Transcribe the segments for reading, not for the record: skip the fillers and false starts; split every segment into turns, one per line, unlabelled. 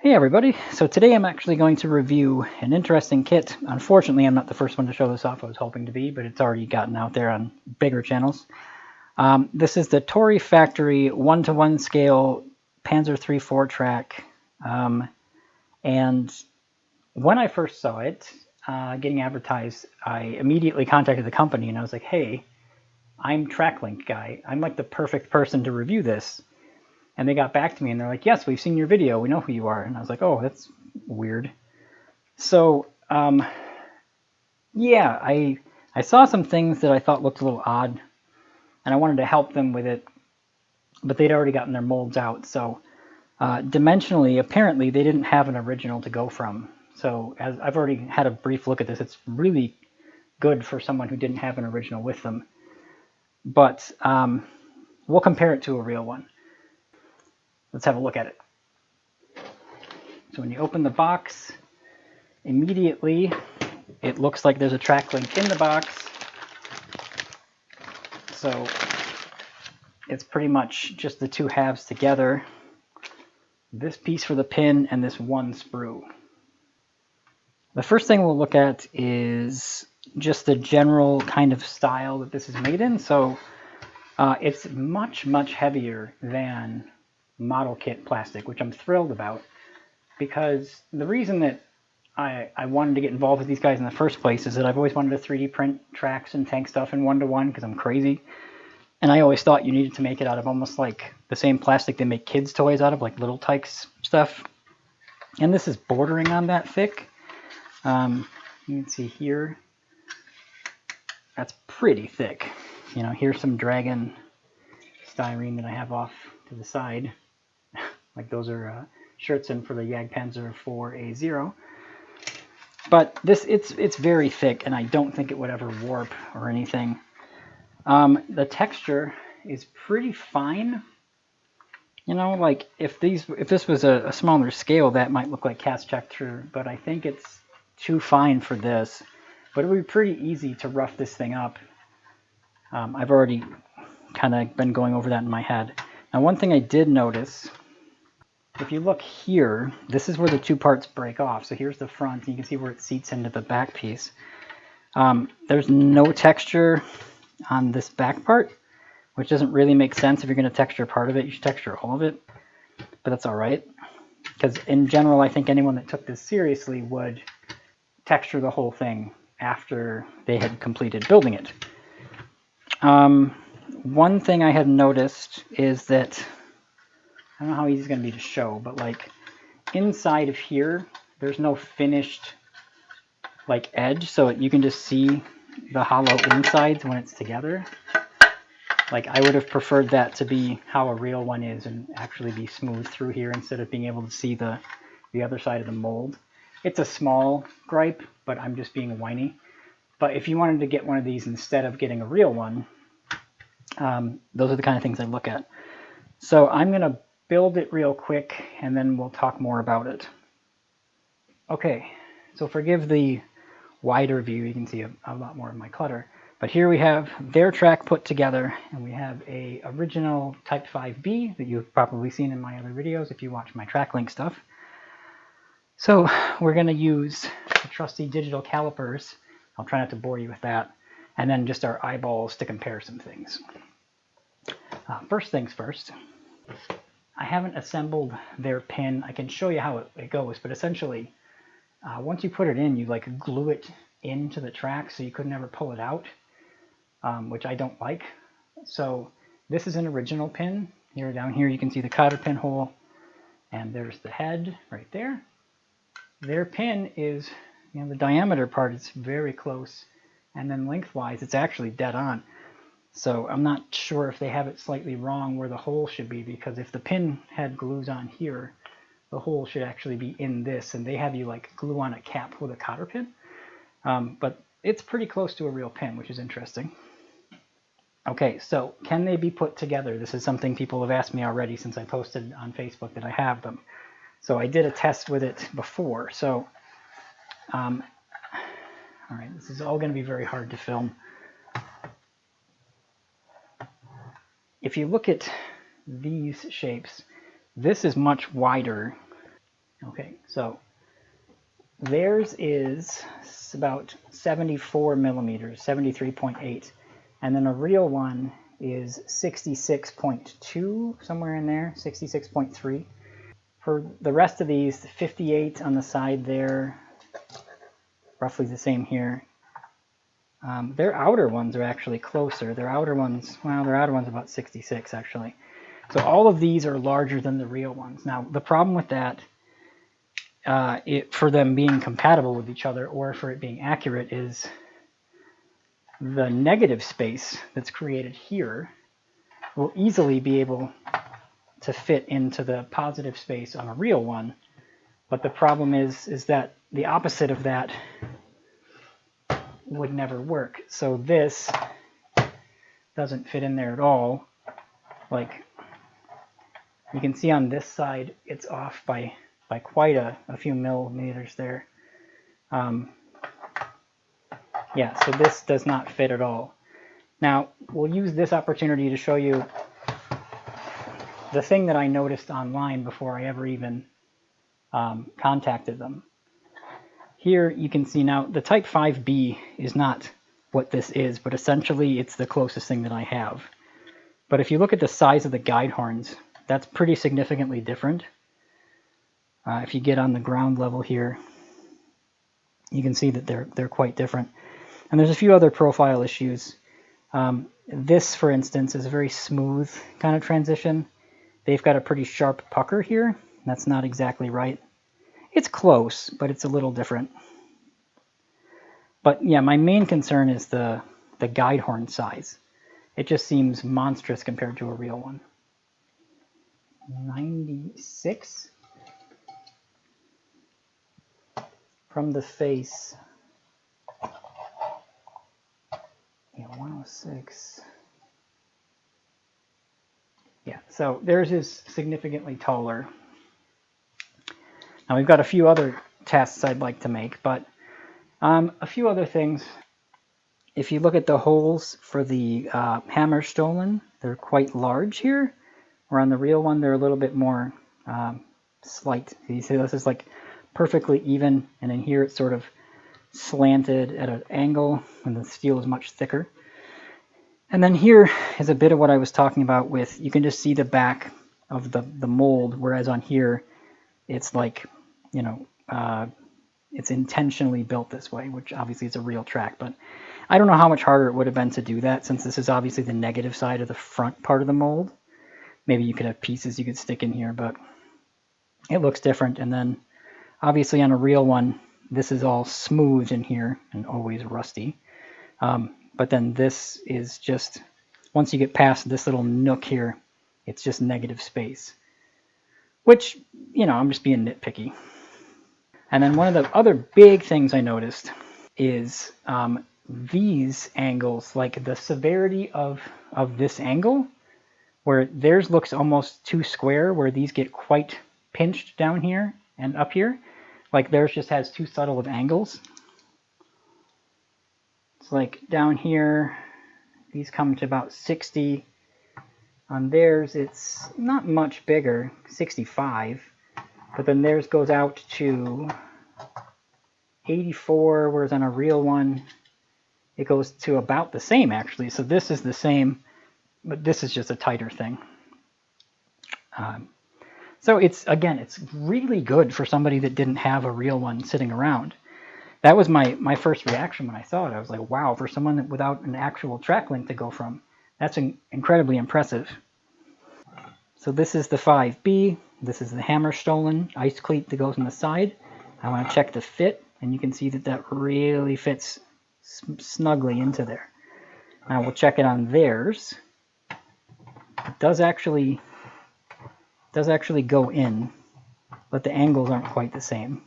Hey everybody, so today I'm actually going to review an interesting kit. Unfortunately, I'm not the first one to show this off. I was hoping to be, but it's already gotten out there on bigger channels. This is the Tori Factory 1-to-1 scale Panzer III 4-track. And when I first saw it getting advertised, I immediately contacted the company and I was like, hey, I'm TrackLink guy. I'm like the perfect person to review this. And they got back to me and they're like, yes, we've seen your video. We know who you are. And I was like, oh, that's weird. So, yeah, I saw some things that I thought looked a little odd. And I wanted to help them with it. But they'd already gotten their molds out. So, dimensionally, apparently, they didn't have an original to go from. So, as I've already had a brief look at this, it's really good for someone who didn't have an original with them. But we'll compare it to a real one. Let's have a look at it. So when you open the box, immediately it looks like there's a TrackLink in the box. So it's pretty much just the two halves together. This piece for the pin and this one sprue. The first thing we'll look at is just the general kind of style that this is made in. So it's much, much heavier than model kit plastic, which I'm thrilled about, because the reason that I wanted to get involved with these guys in the first place is that I've always wanted to 3D print tracks and tank stuff in 1-to-1 because I'm crazy. And I always thought you needed to make it out of almost like the same plastic they make kids' toys out of, like Little Tikes stuff. And this is bordering on that thick. You can see here, that's pretty thick. You know, here's some Dragon styrene that I have off to the side. Like those are shirts in for the Panzer IV A0. But this, it's very thick, and I don't think it would ever warp or anything. The texture is pretty fine. You know, like if this was a smaller scale, that might look like cast texture, but I think it's too fine for this. But it would be pretty easy to rough this thing up. I've already kind of been going over that in my head. Now, one thing I did notice, if you look here, this is where the two parts break off. So here's the front, and you can see where it seats into the back piece. There's no texture on this back part, which doesn't really make sense. If you're going to texture part of it, you should texture all of it. But that's all right, because in general, I think anyone that took this seriously would texture the whole thing after they had completed building it. One thing I had noticed is that, I don't know how easy it's going to be to show, but like inside of here, there's no finished like edge, so you can just see the hollow insides when it's together. Like I would have preferred that to be how a real one is and actually be smooth through here instead of being able to see the other side of the mold. It's a small gripe, but I'm just being whiny. But if you wanted to get one of these instead of getting a real one, those are the kind of things I look at. So I'm going to build it real quick, and then we'll talk more about it. Okay, so forgive the wider view. You can see a lot more of my clutter. But here we have their track put together, and we have a original Type 5B that you've probably seen in my other videos if you watch my TrackLink stuff. So we're going to use the trusty digital calipers. I'll try not to bore you with that. And then just our eyeballs to compare some things. First things first. I haven't assembled their pin. I can show you how it goes, but essentially, once you put it in, you like glue it into the track so you could never pull it out, which I don't like. So this is an original pin. Here, down here, you can see the cotter pin hole, and there's the head right there. Their pin is, you know, the diameter part is very close, and then lengthwise, it's actually dead on. So I'm not sure if they have it slightly wrong where the hole should be, because if the pin head glues on here, the hole should actually be in this, and they have you like glue on a cap with a cotter pin. But it's pretty close to a real pin, which is interesting. Okay, so can they be put together? This is something people have asked me already since I posted on Facebook that I have them. So I did a test with it before. So, all right, this is all going to be very hard to film. If you look at these shapes, this is much wider Okay, so theirs is about 74 millimeters, 73.8, and then a real one is 66.2, somewhere in there, 66.3. For the rest of these, 58 on the side there, roughly the same here. Their outer ones are actually closer. Their outer one's about 66 actually. So all of these are larger than the real ones. Now the problem with that, for them being compatible with each other or for it being accurate, is the negative space that's created here will easily be able to fit into the positive space on a real one. But the problem is that the opposite of that would never work. So this doesn't fit in there at all. Like you can see on this side, it's off by quite a few millimeters there. Yeah, so this does not fit at all. Now, we'll use this opportunity to show you the thing that I noticed online before I ever even contacted them. Here you can see now the Type 5B is not what this is, but essentially it's the closest thing that I have. But if you look at the size of the guide horns, that's pretty significantly different. If you get on the ground level here, you can see that they're quite different. And there's a few other profile issues. This, for instance, is a very smooth kind of transition. They've got a pretty sharp pucker here. That's not exactly right. It's close, but it's a little different. But yeah, my main concern is the guide horn size. It just seems monstrous compared to a real one. 96 from the face. Yeah, 106. Yeah, so theirs is significantly taller. Now we've got a few other tests I'd like to make, but a few other things. If you look at the holes for the Hammerstollen, they're quite large here, where on the real one they're a little bit more slight. You see this is like perfectly even, and in here it's sort of slanted at an angle, and the steel is much thicker. And then here is a bit of what I was talking about with, you can just see the back of the mold, whereas on here it's like, you know, it's intentionally built this way, which obviously is a real track, but I don't know how much harder it would have been to do that, since this is obviously the negative side of the front part of the mold. Maybe you could have pieces you could stick in here, but it looks different. And then obviously on a real one, this is all smooth in here and always rusty. But then this is just, once you get past this little nook here, it's just negative space. Which, you know, I'm just being nitpicky. And then one of the other big things I noticed is these angles, like the severity of this angle, where theirs looks almost too square, where these get quite pinched down here and up here. Like theirs just has too subtle of angles. It's like down here, these come to about 60. On theirs, it's not much bigger, 65. But then theirs goes out to 84, whereas on a real one, it goes to about the same, actually. So this is the same, but this is just a tighter thing. So it's, again, it's really good for somebody that didn't have a real one sitting around. That was my first reaction when I saw it. I was like, wow, for someone without an actual track link to go from, that's incredibly impressive. So this is the 5B. This is the Hammerstollen ice cleat that goes on the side. I want to check the fit, and you can see that that really fits snugly into there. Now we'll check it on theirs. It does actually go in, but the angles aren't quite the same.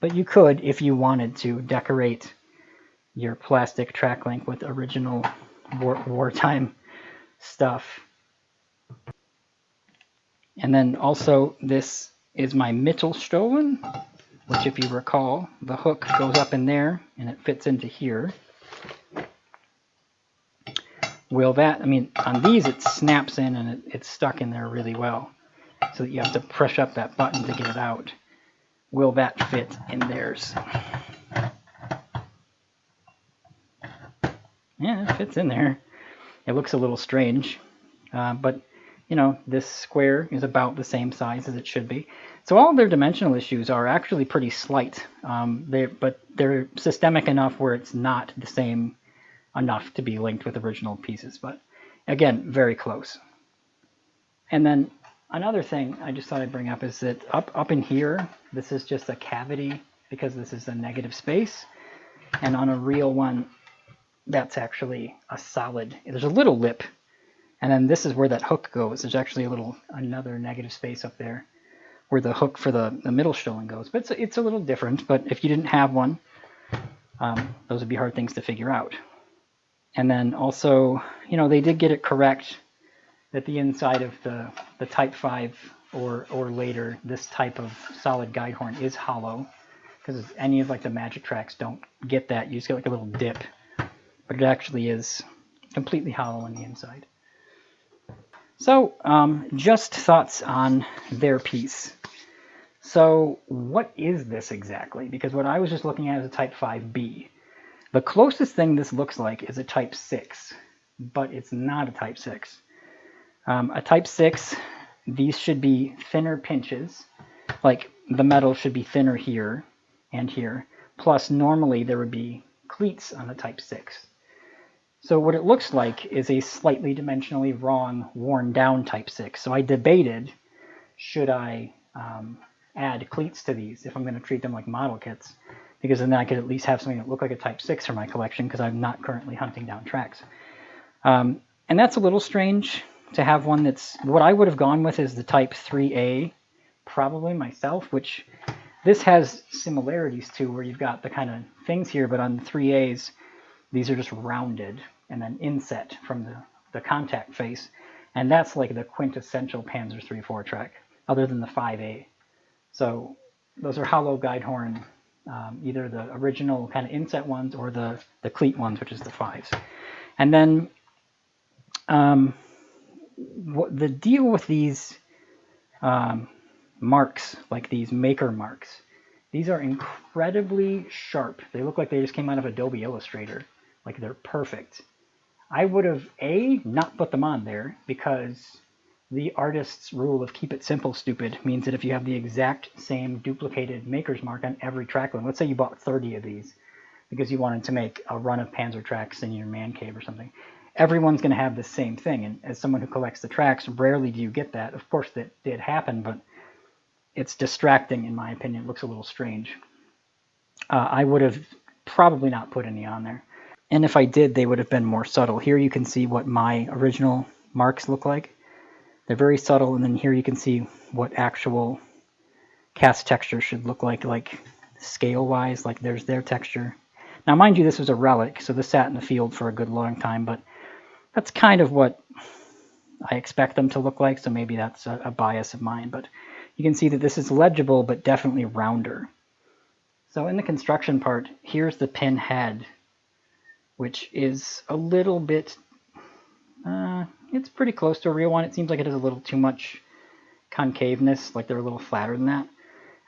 But you could, if you wanted to, decorate your plastic track link with original wartime stuff. And then also this is my Mittelstollen, which if you recall, the hook goes up in there and it fits into here. Will that, I mean, on these it snaps in and it's stuck in there really well. so that you have to push up that button to get it out. Will that fit in theirs? Yeah, it fits in there. It looks a little strange, but you know, this square is about the same size as it should be. So all their dimensional issues are actually pretty slight, but they're systemic enough where it's not the same enough to be linked with original pieces. But again, very close. And then another thing I just thought I'd bring up is that up in here, this is just a cavity because this is a negative space. And on a real one, that's actually a solid. There's a little lip. And then this is where that hook goes. There's actually another negative space up there where the hook for the middle shilling goes. But it's a little different. But if you didn't have one, those would be hard things to figure out. And then also, you know, they did get it correct that the inside of the Type 5 or later, this type of solid guide horn is hollow. Because any of like the Magic Tracks don't get that. You just get like a little dip. But it actually is completely hollow on the inside. So, just thoughts on their piece. So, what is this exactly? Because what I was just looking at is a Type 5B. The closest thing this looks like is a Type 6, but it's not a Type 6. A Type 6, these should be thinner pinches. Like, the metal should be thinner here and here. Plus, normally there would be cleats on the Type 6. So what it looks like is a slightly dimensionally wrong, worn down Type 6. So I debated, should I add cleats to these if I'm going to treat them like model kits? Because then I could at least have something that looked like a Type 6 for my collection, because I'm not currently hunting down tracks. And that's a little strange to have one that's... What I would have gone with is the Type 3A, probably myself, which this has similarities to, where you've got the kind of things here, but on the 3As, these are just rounded and then inset from the contact face. And that's like the quintessential Panzer III 4-track, other than the 5A. So those are hollow guide horn, either the original kind of inset ones or the cleat ones, which is the 5s. And then the deal with these marks, like these maker marks, these are incredibly sharp. They look like they just came out of Adobe Illustrator. Like they're perfect. I would have, not put them on there because the artist's rule of keep it simple, stupid, means that if you have the exact same duplicated maker's mark on every track line, let's say you bought 30 of these because you wanted to make a run of Panzer tracks in your man cave or something, everyone's going to have the same thing. And as someone who collects the tracks, rarely do you get that. Of course, that did happen, but it's distracting, in my opinion. It looks a little strange. I would have probably not put any on there. And if I did, they would have been more subtle. Here you can see what my original marks look like. They're very subtle, and then here you can see what actual cast texture should look like scale-wise, like there's their texture. Now, mind you, this was a relic, so this sat in the field for a good long time, but that's kind of what I expect them to look like, so maybe that's a bias of mine. But you can see that this is legible, but definitely rounder. So in the construction part, here's the pin head, which is a little bit, it's pretty close to a real one. It seems like it has a little too much concaveness, like they're a little flatter than that.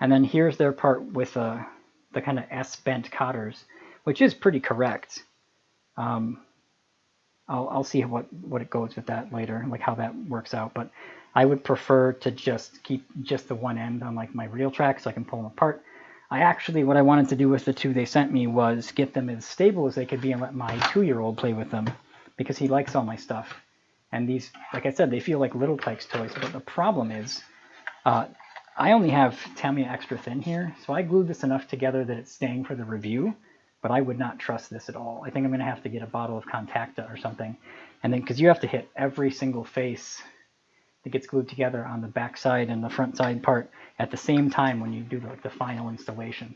And then here's their part with the kind of S-bent cotters, which is pretty correct. I'll see what it goes with that later, like how that works out. But I would prefer to just keep just the one end on like my real track so I can pull them apart. What I wanted to do with the two they sent me was get them as stable as they could be and let my 2-year-old play with them, because he likes all my stuff. And these, like I said, they feel like Little Tikes toys. But the problem is, I only have Tamiya extra thin here, so I glued this enough together that it's staying for the review. But I would not trust this at all. I think I'm going to have to get a bottle of Contacta or something. And then, because you have to hit every single face that gets glued together on the back side and the front side part at the same time when you do the final installation.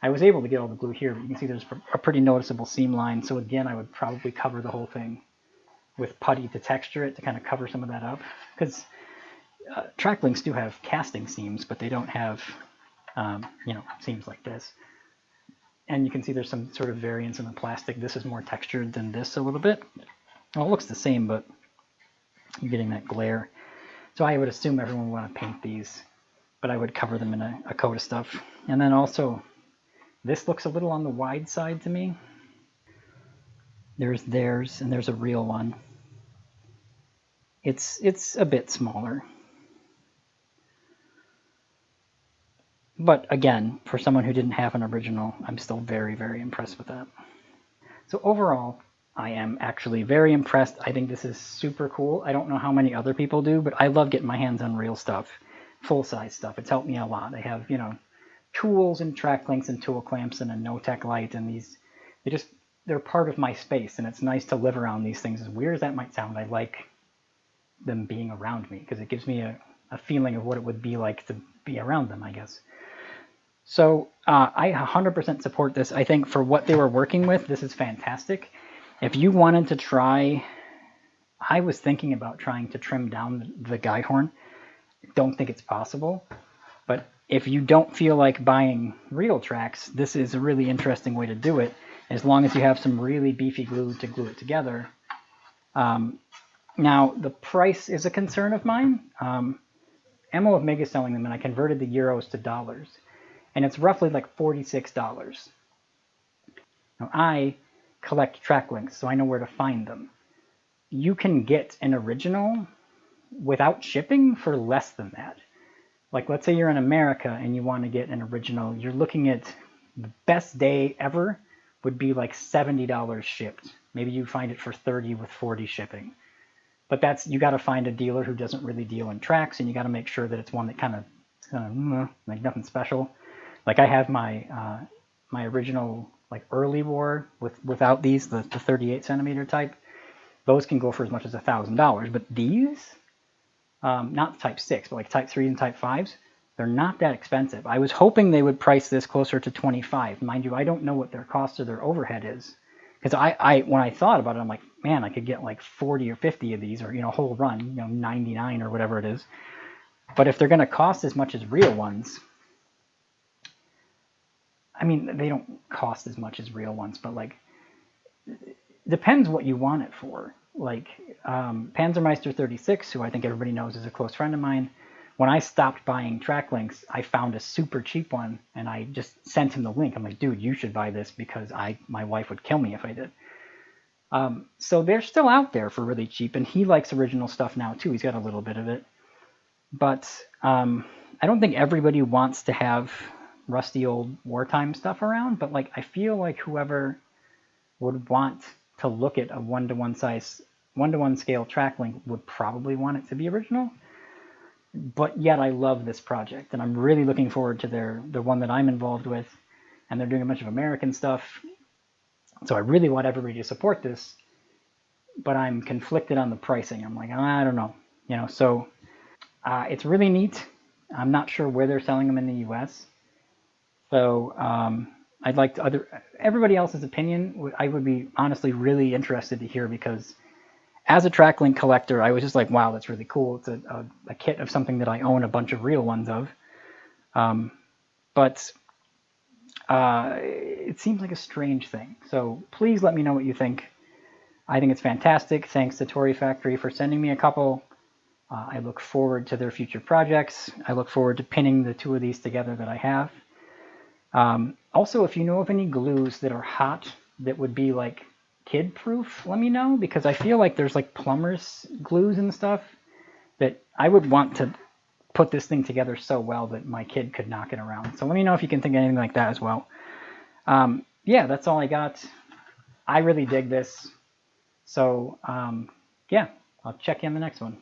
I was able to get all the glue here, but you can see there's a pretty noticeable seam line. So again, I would probably cover the whole thing with putty to texture it to kind of cover some of that up. Because track links do have casting seams, but they don't have seams like this. And you can see there's some sort of variance in the plastic. This is more textured than this a little bit. Well, it looks the same, but you're getting that glare. So I would assume everyone would want to paint these, but I would cover them in a coat of stuff. And then also, this looks a little on the wide side to me. There's theirs, and there's a real one. It's a bit smaller. But again, for someone who didn't have an original, I'm still very, very impressed with that. So overall, I am actually very impressed. I think this is super cool. I don't know how many other people do, but I love getting my hands on real stuff, full-size stuff. It's helped me a lot. I have, tools and track links and tool clamps and a no-tech light, and they're part of my space, and it's nice to live around these things. As weird as that might sound, I like them being around me because it gives me a feeling of what it would be like to be around them, I guess. So I 100% support this. I think for what they were working with, this is fantastic. If you wanted to try, I was thinking about trying to trim down the guy horn. Don't think it's possible. But if you don't feel like buying real tracks, this is a really interesting way to do it, as long as you have some really beefy glue to glue it together. Now, the price is a concern of mine. Emma of Meg is selling them, and I converted the euros to dollars. And it's roughly like $46. Now, I collect track links, so I know where to find them. You can get an original without shipping for less than that. Like, let's say you're in America and you want to get an original. You're looking at the best day ever would be like $70 shipped. Maybe you find it for $30 with $40 shipping. But that's, you got to find a dealer who doesn't really deal in tracks, and you got to make sure that it's one that kind of like nothing special. Like I have my my original like early war without these, the 38 centimeter type. Those can go for as much as $1,000. But these, not Type 6, but like Type 3 and Type 5s, they're not that expensive. I was hoping they would price this closer to $25. Mind you, I don't know what their cost or their overhead is. Because when I thought about it, I'm like, man, I could get like 40 or 50 of these, or whole run, 99 or whatever it is. But if they're going to cost as much as real ones, I mean, they don't cost as much as real ones, but like, depends what you want it for. Like Panzermeister 36, who I think everybody knows is a close friend of mine. When I stopped buying track links, I found a super cheap one, and I just sent him the link. I'm like, dude, you should buy this because my wife would kill me if I did. So they're still out there for really cheap, and he likes original stuff now too. He's got a little bit of it. But I don't think everybody wants to have rusty old wartime stuff around, but like I feel like whoever would want to look at a 1-to-1 scale track link would probably want it to be original. But yet I love this project, and I'm really looking forward to the one that I'm involved with, and they're doing a bunch of American stuff. So I really want everybody to support this, but I'm conflicted on the pricing. I'm like, I don't know, so it's really neat. I'm not sure where they're selling them in the US. So I'd like everybody else's opinion. I would be honestly really interested to hear, because as a track link collector, I was just like, wow, that's really cool. It's a kit of something that I own a bunch of real ones of. But it seems like a strange thing. So please let me know what you think. I think it's fantastic. Thanks to Tori Factory for sending me a couple. I look forward to their future projects. I look forward to pinning the two of these together that I have. Also, if you know of any glues that are hot that would be like kid proof, let me know, because I feel like there's like plumber's glues and stuff that I would want to put this thing together so well that my kid could knock it around. So let me know if you can think of anything like that as well. Yeah, that's all I got. I really dig this. So yeah, I'll check you on the next one.